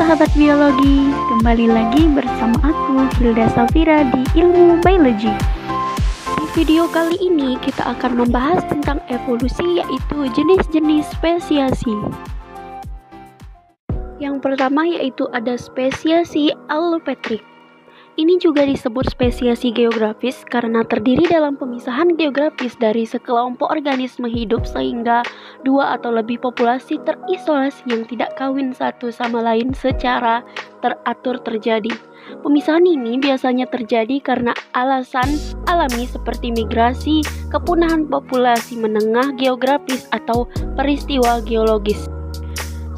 sahabat biologi, kembali lagi bersama aku Hilda Safira di Ilmu Biologi. Di video kali ini kita akan membahas tentang evolusi, yaitu jenis-jenis spesiasi. Yang pertama yaitu ada spesiasi allopatrik. Ini juga disebut spesiasi geografis karena terdiri dalam pemisahan geografis dari sekelompok organisme hidup sehingga dua atau lebih populasi terisolasi yang tidak kawin satu sama lain secara teratur terjadi. Pemisahan ini biasanya terjadi karena alasan alami seperti migrasi, kepunahan populasi menengah geografis atau peristiwa geologis.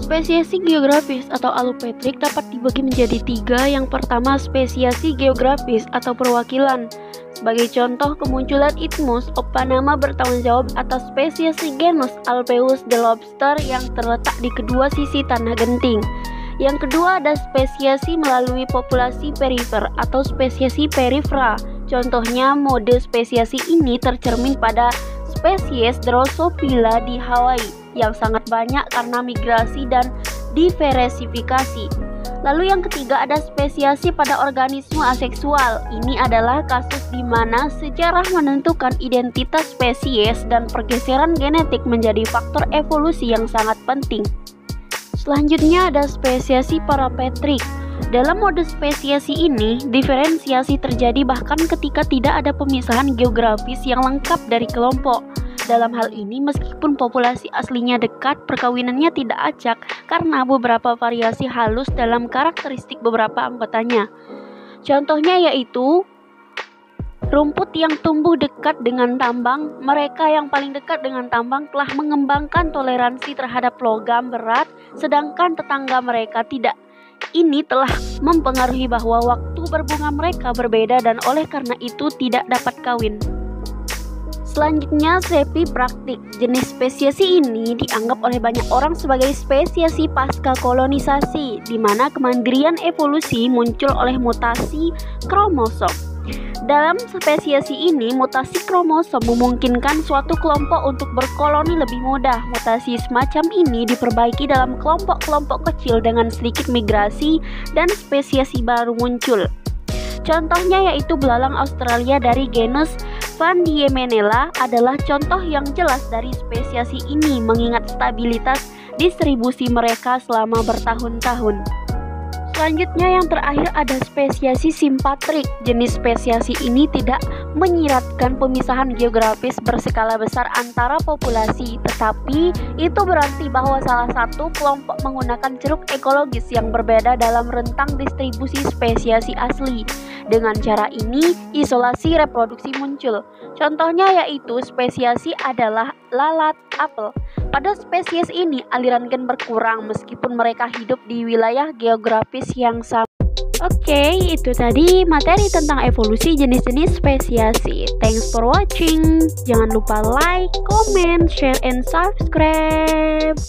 Spesiasi geografis atau allopatrik dapat dibagi menjadi tiga. Yang pertama, spesiasi geografis atau perwakilan. Sebagai contoh, kemunculan Isthmus of Panama bertanggung jawab atas spesiasi genus Alpheus the lobster yang terletak di kedua sisi tanah genting. Yang kedua ada spesiasi melalui populasi perifer atau spesiasi perifera. Contohnya, mode spesiasi ini tercermin pada spesies Drosophila di Hawaii yang sangat banyak karena migrasi dan diversifikasi. Lalu yang ketiga ada spesiasi pada organisme aseksual. Ini adalah kasus di mana sejarah menentukan identitas spesies dan pergeseran genetik menjadi faktor evolusi yang sangat penting. Selanjutnya ada spesiasi parapatrik. Dalam mode spesiasi ini, diferensiasi terjadi bahkan ketika tidak ada pemisahan geografis yang lengkap dari kelompok. Dalam hal ini, meskipun populasi aslinya dekat, perkawinannya tidak acak karena beberapa variasi halus dalam karakteristik beberapa anggotanya. Contohnya yaitu rumput yang tumbuh dekat dengan tambang. Mereka yang paling dekat dengan tambang telah mengembangkan toleransi terhadap logam berat, sedangkan tetangga mereka tidak. Ini telah mempengaruhi bahwa waktu berbunga mereka berbeda dan oleh karena itu tidak dapat kawin. Selanjutnya, sepipraktik. Jenis spesiasi ini dianggap oleh banyak orang sebagai spesiasi pasca kolonisasi, di mana kemandirian evolusi muncul oleh mutasi kromosom. Dalam spesiasi ini, mutasi kromosom memungkinkan suatu kelompok untuk berkoloni lebih mudah. Mutasi semacam ini diperbaiki dalam kelompok-kelompok kecil dengan sedikit migrasi dan spesiasi baru muncul. Contohnya yaitu belalang Australia dari genus Vandiemenella adalah contoh yang jelas dari spesiasi ini mengingat stabilitas distribusi mereka selama bertahun-tahun. Selanjutnya yang terakhir ada spesiasi simpatrik. Jenis spesiasi ini tidak menyiratkan pemisahan geografis berskala besar antara populasi, tetapi itu berarti bahwa salah satu kelompok menggunakan ceruk ekologis yang berbeda dalam rentang distribusi spesiasi asli. Dengan cara ini, isolasi reproduksi muncul. Contohnya yaitu spesiasi adalah lalat apel. Pada spesies ini, aliran gen berkurang meskipun mereka hidup di wilayah geografis yang sama. Oke, itu tadi materi tentang evolusi jenis-jenis spesiasi. Thanks for watching. Jangan lupa like, comment, share, and subscribe.